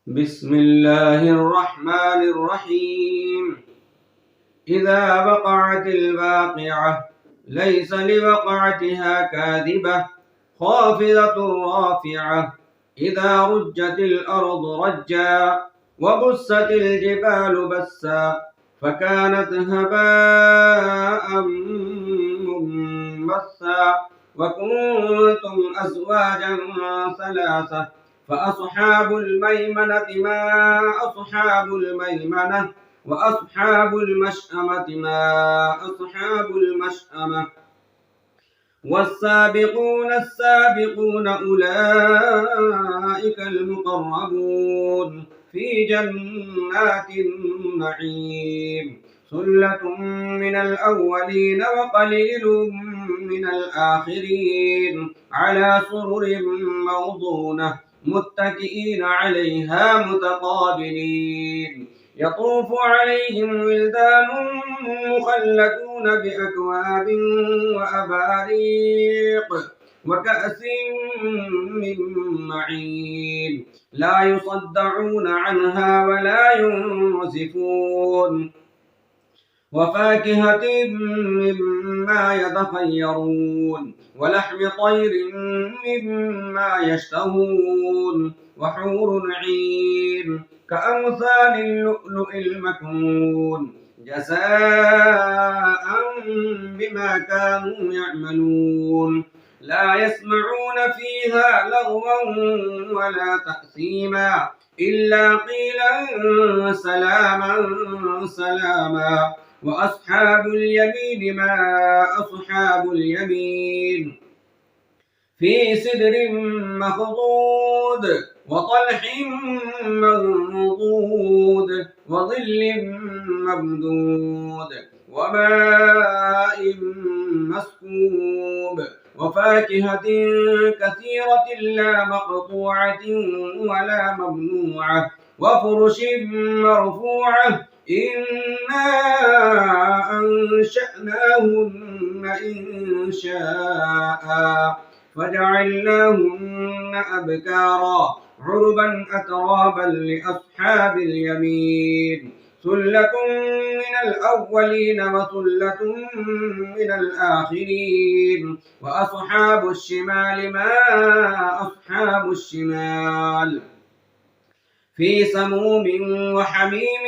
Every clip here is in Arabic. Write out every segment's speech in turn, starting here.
بسم الله الرحمن الرحيم. إذا وقعت الواقعة ليس لوقعتها كاذبة خافضة رافعة إذا رجت الأرض رجا وبست الجبال بسا فكانت هباء منبثا وكنتم أزواجا ثلاثة فأصحاب الميمنة ما أصحاب الميمنة وأصحاب المشأمة ما أصحاب المشأمة والسابقون السابقون أولئك المقربون في جنات النعيم ثلة من الأولين وقليل من الآخرين على سرر موضونة متكئين عليها متقابلين يطوف عليهم ولدان مخلدون بأكواب وأباريق وكأس من معين لا يصدعون عنها ولا ينزفون وفاكهة مما يتخيرون ولحم طير مما يشتهون وحور عين كأمثال اللؤلؤ المكنون جزاء بما كانوا يعملون لا يسمعون فيها لغوا ولا تأثيما إلا قيلا سلاما سلاما وأصحاب اليمين ما أصحاب اليمين في سدر مخضود وطلح منضود وظل ممدود وماء مسكوب وفاكهة كثيرة لا مقطوعة ولا ممنوعة وفرش مرفوعة إنا أنشأناهن إنشاء فجعلناهن أبكارا عربا أترابا لأصحاب اليمين ثلة من الأولين وثلة من الآخرين وأصحاب الشمال ما أصحاب الشمال في سموم وحميم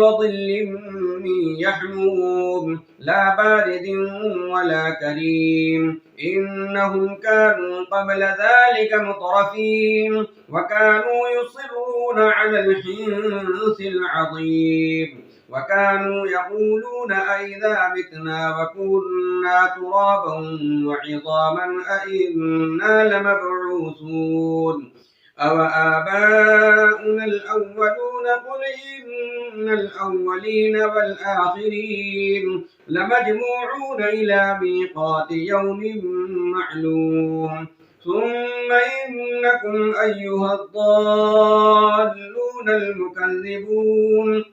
وظل من يحموم لا بارد ولا كريم إنهم كانوا قبل ذلك مترفين وكانوا يصرون على الحنث العظيم وكانوا يقولون أئذا متنا وكنا ترابا وعظاما أئنا لمبعوثون أوآباؤنا الأولون قل إن الأولين والآخرين لمجموعون إلى ميقات يوم معلوم ثم إنكم أيها الضالون المكذبون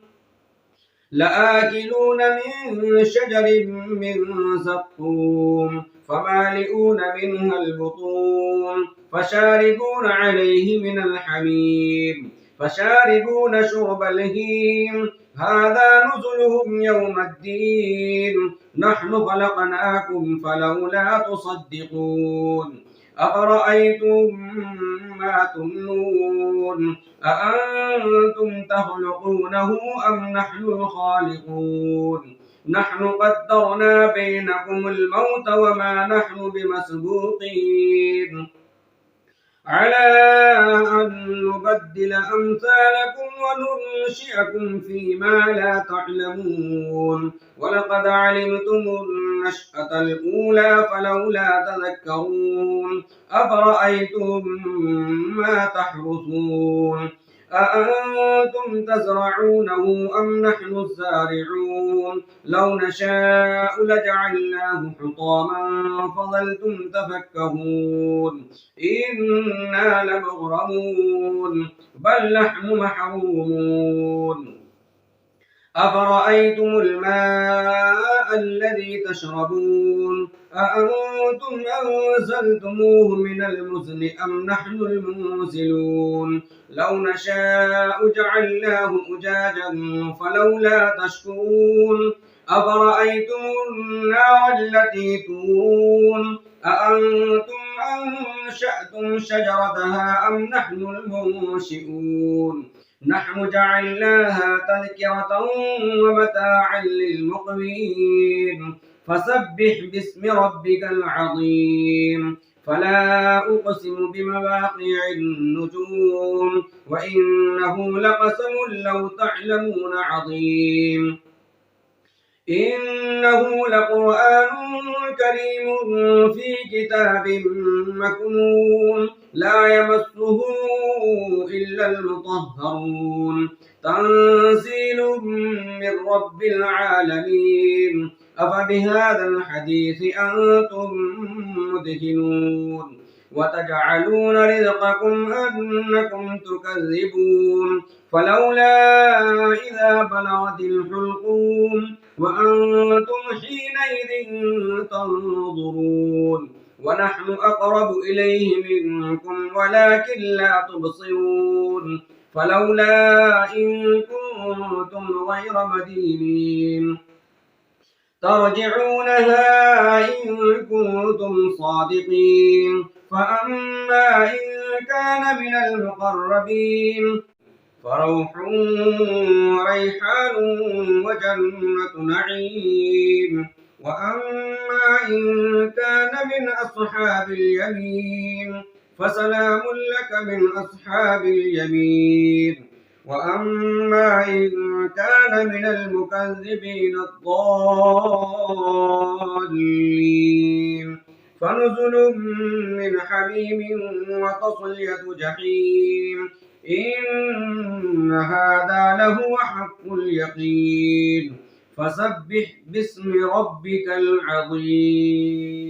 لآكلون من شجر من زقوم فمالئون منها البطون فشاربون عليه من الحميم فشاربون شرب الهيم هذا نزلهم يوم الدين نحن خلقناكم فلولا تصدقون أفرأيتم ما تمنون أأنتم تخلقونه أم نحن الخالقون نحن قدرنا بينكم الموت وما نحن بمسبوقين على أن نبدل أمثالكم وننشئكم فيما لا تعلمون ولقد علمتم النشأة الأولى فلولا تذكرون أفرأيتم ما تحرثون أأنتم تزرعونه أم نحن الزارعون لو نشاء لجعلناه حطاما فظلتم تفكهون إنا لمغرمون بل نحن محرومون أفرأيتم الماء الذي تشربون أأنتم أنزلتموه من المزن أم نحن المنزلون لو نشاء جعلناه أجاجا فلولا تشكرون أفرأيتم النار التي تورون أأنتم أنشأتم شجرتها أم نحن المنشئون نحن جعلناها تذكرة ومتاعا للمقوين فسبح باسم ربك العظيم فلا أقسم بمواقع النجوم وإنه لقسم لو تعلمون عظيم إنه لقرآن كريم في كتاب مكنون لا يمسه إلا المطهرون تنزيل من رب العالمين أفبهذا الحديث أنتم مدهنون وتجعلون رزقكم أنكم تكذبون فلولا إذا بلغت الحلقوم وأنتم حينئذ تنظرون ونحن أقرب إليه منكم ولكن لا تبصرون فلولا إن كنتم غير مدينين ترجعونها إن كنتم صادقين فأما إن كان من المقربين فروح وريحان وجنة نعيم وأما إن كان من أصحاب اليمين فسلام لك من أصحاب اليمين وأما إن كان من المكذبين الضالين فنزل من حميم وتصلية جحيم إن هذا لهو حق اليقين فسبح باسم ربك العظيم